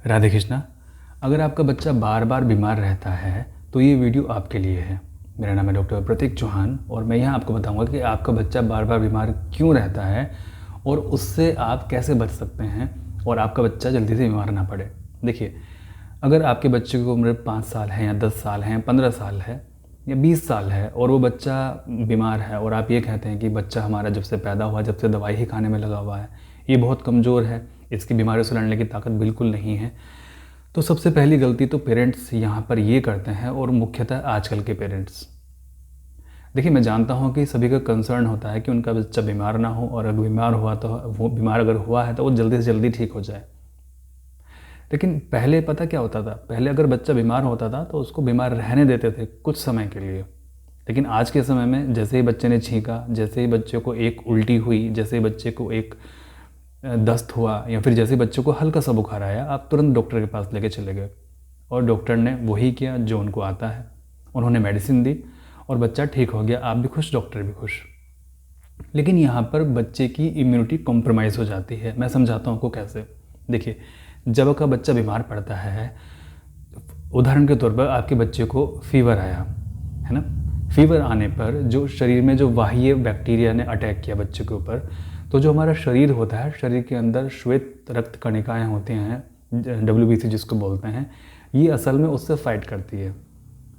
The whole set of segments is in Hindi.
राधे कृष्णा। अगर आपका बच्चा बार बार बीमार रहता है तो ये वीडियो आपके लिए है। मेरा नाम है डॉक्टर प्रतीक चौहान और मैं यहाँ आपको बताऊँगा कि आपका बच्चा बार बार बीमार क्यों रहता है और उससे आप कैसे बच सकते हैं और आपका बच्चा जल्दी से बीमार ना पड़े। देखिए, अगर आपके बच्चे की उम्र 5 साल है या 10 साल है, 15 साल है या 20 साल है और वो बच्चा बीमार है और आप ये कहते हैं कि बच्चा हमारा जब से पैदा हुआ जब से दवाई ही खाने में लगा हुआ है, ये बहुत कमज़ोर है, इसकी बीमारी से लड़ने की ताकत बिल्कुल नहीं है, तो सबसे पहली गलती तो पेरेंट्स यहाँ पर ये करते हैं और मुख्यतः आजकल के पेरेंट्स। देखिए, मैं जानता हूँ कि सभी का कंसर्न होता है कि उनका बच्चा बीमार ना हो और अगर बीमार हुआ तो वो बीमार अगर हुआ है तो वो जल्दी से जल्दी ठीक हो जाए। लेकिन पहले पता क्या होता था, पहले अगर बच्चा बीमार होता था तो उसको बीमार रहने देते थे कुछ समय के लिए। लेकिन आज के समय में जैसे ही बच्चे ने छींका, जैसे ही बच्चे को एक उल्टी हुई, जैसे ही बच्चे को एक दस्त हुआ या फिर जैसे बच्चों को हल्का सा बुखार आया, आप तुरंत डॉक्टर के पास लेके चले गए और डॉक्टर ने वही किया जो उनको आता है। उन्होंने मेडिसिन दी और बच्चा ठीक हो गया, आप भी खुश, डॉक्टर भी खुश। लेकिन यहाँ पर बच्चे की इम्यूनिटी कॉम्प्रोमाइज़ हो जाती है। मैं समझाता हूँ आपको कैसे। देखिए, जब आपका बच्चा बीमार पड़ता है, उदाहरण के तौर पर आपके बच्चे को फीवर आया है ना, फीवर आने पर जो शरीर में जो बाह्य बैक्टीरिया ने अटैक किया बच्चे के ऊपर, तो जो हमारा शरीर होता है, शरीर के अंदर श्वेत रक्त कणिकाएँ होती हैं, WBC जिसको बोलते हैं, ये असल में उससे फाइट करती है।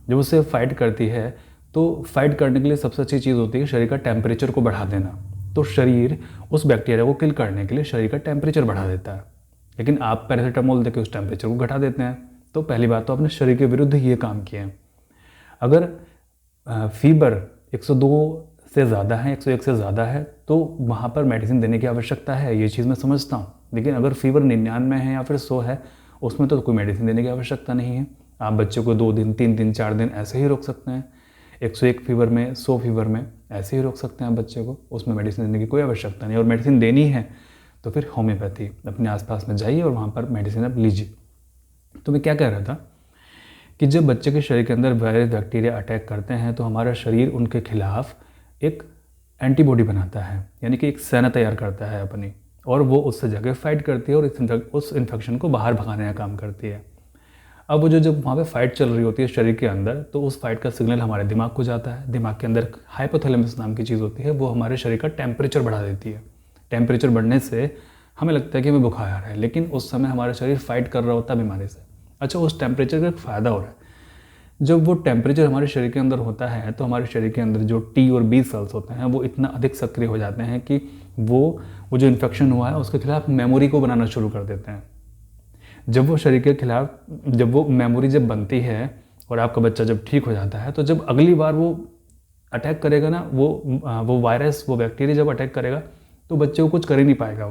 जब उससे फाइट करती है तो फाइट करने के लिए सबसे अच्छी चीज़ होती है शरीर का टेम्परेचर को बढ़ा देना। तो शरीर उस बैक्टीरिया को किल करने के लिए शरीर का टेम्परेचर बढ़ा देता है। लेकिन आप पैरासीटामोल देकर उस टेम्परेचर को घटा देते हैं। तो पहली बात तो आपने शरीर के विरुद्ध ये काम किया है। अगर फीवर 102 से ज़्यादा है, 101 से ज़्यादा है, तो वहाँ पर मेडिसिन देने की आवश्यकता है, ये चीज़ मैं समझता हूँ। लेकिन अगर फीवर 99 है या फिर 100 है, उसमें तो कोई मेडिसिन देने की आवश्यकता नहीं है। आप बच्चे को 2 दिन, 3 दिन, 4 दिन ऐसे ही रोक सकते हैं। 101 फीवर में, 100 फीवर में ऐसे ही रोक सकते हैं आप बच्चे को, उसमें मेडिसिन देने की कोई आवश्यकता नहीं। और मेडिसिन देनी है तो फिर होम्योपैथी अपने आसपास में जाइए और वहाँ पर मेडिसिन आप लीजिए। तो मैं क्या कह रहा था कि जब बच्चे के शरीर के अंदर वायरस बैक्टीरिया अटैक करते हैं तो हमारा शरीर उनके खिलाफ एक एंटीबॉडी बनाता है, यानी कि एक सेना तैयार करता है अपनी, और वो उससे जगह फाइट करती है और उस इन्फेक्शन को बाहर भगाने का काम करती है। अब वो जब वहाँ पे फाइट चल रही होती है शरीर के अंदर, तो उस फाइट का सिग्नल हमारे दिमाग को जाता है। दिमाग के अंदर हाइपोथैलेमस नाम की चीज़ होती है, वो हमारे शरीर का टेम्परेचर बढ़ा देती है। टेम्परेचर बढ़ने से हमें लगता है कि हमें बुखार आ रहा है, लेकिन उस समय हमारा शरीर फाइट कर रहा होता है बीमारी से। अच्छा, उस टेम्परेचर का एक फ़ायदा हो रहा है। जब वो टेम्परेचर हमारे शरीर के अंदर होता है तो हमारे शरीर के अंदर जो T और B सेल्स होते हैं वो इतना अधिक सक्रिय हो जाते हैं कि वो जो इन्फेक्शन हुआ है उसके खिलाफ मेमोरी को बनाना शुरू कर देते हैं। जब वो शरीर के खिलाफ, जब वो मेमोरी जब बनती है और आपका बच्चा जब ठीक हो जाता है, तो जब अगली बार वो अटैक करेगा ना, वो वायरस, वो बैक्टीरिया जब अटैक करेगा तो बच्चे को कुछ कर ही नहीं पाएगा।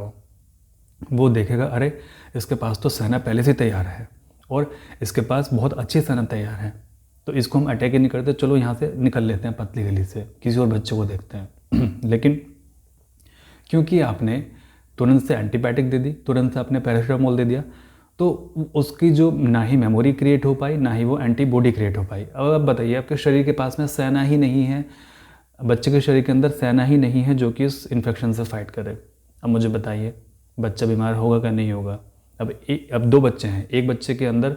वो देखेगा, अरे इसके पास तो सेना पहले से तैयार है और इसके पास बहुत अच्छी सेना तैयार है, तो इसको हम अटैक ही नहीं करते, चलो यहाँ से निकल लेते हैं पतली गली से, किसी और बच्चे को देखते हैं। लेकिन क्योंकि आपने तुरंत से एंटीबायोटिक दे दी, तुरंत से आपने पैरासीटामोल दे दिया, तो उसकी जो ना ही मेमोरी क्रिएट हो पाई, ना ही वो एंटीबॉडी क्रिएट हो पाई। अब आप बताइए, आपके शरीर के पास में सेना ही नहीं है, बच्चे के शरीर के अंदर सेना ही नहीं है जो कि उस इन्फेक्शन से फाइट करे। अब मुझे बताइए, बच्चा बीमार होगा क्या नहीं होगा? अब 2 बच्चे हैं, एक बच्चे के अंदर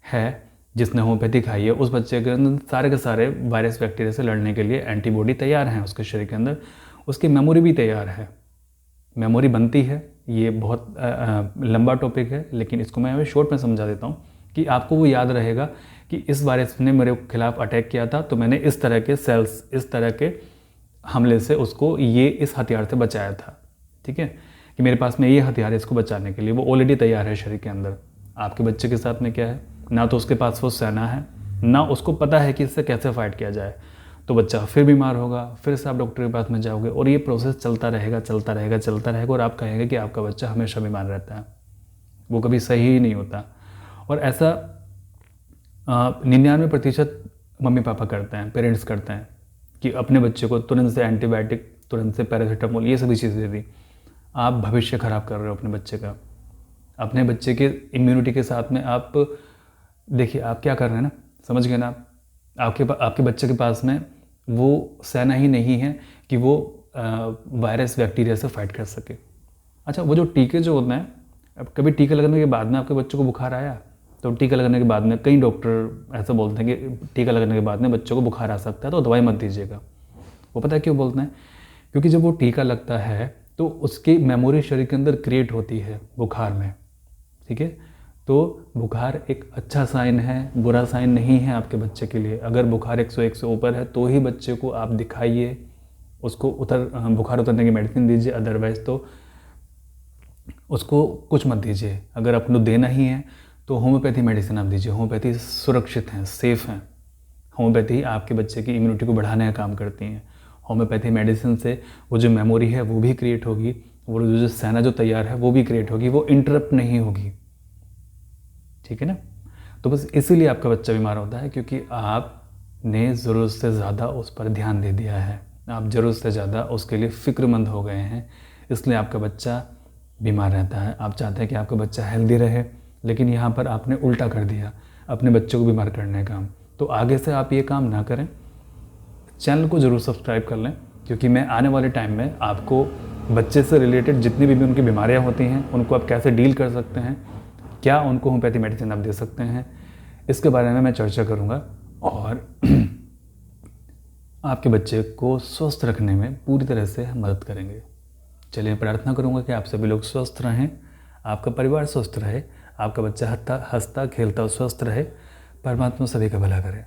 है जिसने होम्योपैथी खाई है, उस बच्चे के अंदर सारे के सारे वायरस बैक्टीरिया से लड़ने के लिए एंटीबॉडी तैयार हैं उसके शरीर के अंदर, उसकी मेमोरी भी तैयार है, मेमोरी बनती है। ये बहुत लंबा टॉपिक है, लेकिन इसको मैं शॉर्ट में समझा देता हूँ कि आपको वो याद रहेगा कि इस वायरस ने मेरे खिलाफ अटैक किया था, तो मैंने इस तरह के सेल्स, इस तरह के हमले से उसको ये इस हथियार से बचाया था। ठीक है, कि मेरे पास में ये हथियार है इसको बचाने के लिए, वो ऑलरेडी तैयार है शरीर के अंदर। आपके बच्चे के साथ में क्या है, ना तो उसके पास वो सेना है, ना उसको पता है कि इससे कैसे फाइट किया जाए, तो बच्चा फिर बीमार होगा, फिर से आप डॉक्टर के पास में जाओगे और ये प्रोसेस चलता रहेगा, चलता रहेगा, चलता रहेगा, और आप कहेंगे कि आपका बच्चा हमेशा बीमार रहता है। वो कभी सही ही नहीं होता। और ऐसा 99% मम्मी पापा करते हैं, पेरेंट्स करते हैं कि अपने बच्चे को तुरंत से एंटीबायोटिक, तुरंत से पैरासीटामोल, ये सभी चीज़ें दे दी। आप भविष्य ख़राब कर रहे हो अपने बच्चे का। अपने बच्चे के इम्यूनिटी के साथ में आप देखिए आप क्या कर रहे हैं ना, समझ गए ना आप? आपके बच्चे के पास में वो सेना ही नहीं है कि वो वायरस बैक्टीरिया से फाइट कर सके। अच्छा, वो जो टीके जो होते हैं अब कभी टीका लगने के बाद में आपके बच्चों को बुखार आया, तो टीका लगने के बाद में कई डॉक्टर ऐसा बोलते हैं कि टीका लगने के बाद में बच्चों को बुखार आ सकता है तो दवाई मत दीजिएगा। वो पता है क्यों बोलते हैं? क्योंकि जब वो टीका लगता है तो उसकी मेमोरी शरीर के अंदर क्रिएट होती है बुखार में, ठीक है। तो बुखार एक अच्छा साइन है, बुरा साइन नहीं है आपके बच्चे के लिए। अगर बुखार 101 से ऊपर है तो ही बच्चे को आप दिखाइए, उसको बुखार उतरने की मेडिसिन दीजिए, अदरवाइज़ तो उसको कुछ मत दीजिए। अगर आपको देना ही है तो होम्योपैथी मेडिसिन आप दीजिए। होम्योपैथी सुरक्षित हैं, सेफ़ हैं। होम्योपैथी आपके बच्चे की इम्यूनिटी को बढ़ाने का काम करती हैं। होम्योपैथी मेडिसिन से वो जो मेमोरी है वो भी क्रिएट होगी, वो जो सेना जो तैयार है वो भी क्रिएट होगी, वो इंटरप्ट नहीं होगी, ठीक है ना। तो बस इसीलिए आपका बच्चा बीमार होता है, क्योंकि आपने ज़रूरत से ज़्यादा उस पर ध्यान दे दिया है, आप ज़रूरत से ज़्यादा उसके लिए फ़िक्रमंद हो गए हैं, इसलिए आपका बच्चा बीमार रहता है। आप चाहते हैं कि आपका बच्चा हेल्दी रहे, लेकिन यहाँ पर आपने उल्टा कर दिया, अपने बच्चों को बीमार करने का काम। तो आगे से आप ये काम ना करें। चैनल को ज़रूर सब्सक्राइब कर लें, क्योंकि मैं आने वाले टाइम में आपको बच्चे से रिलेटेड जितनी भी उनकी बीमारियाँ होती हैं उनको आप कैसे डील कर सकते हैं, क्या उनको होम्योपैथी मेडिसिन आप दे सकते हैं, इसके बारे में मैं चर्चा करूँगा और आपके बच्चे को स्वस्थ रखने में पूरी तरह से मदद करेंगे। चलिए, प्रार्थना करूँगा कि आप सभी लोग स्वस्थ रहें, आपका परिवार स्वस्थ रहे, आपका बच्चा हंसता खेलता और स्वस्थ रहे। परमात्मा सभी का भला करे।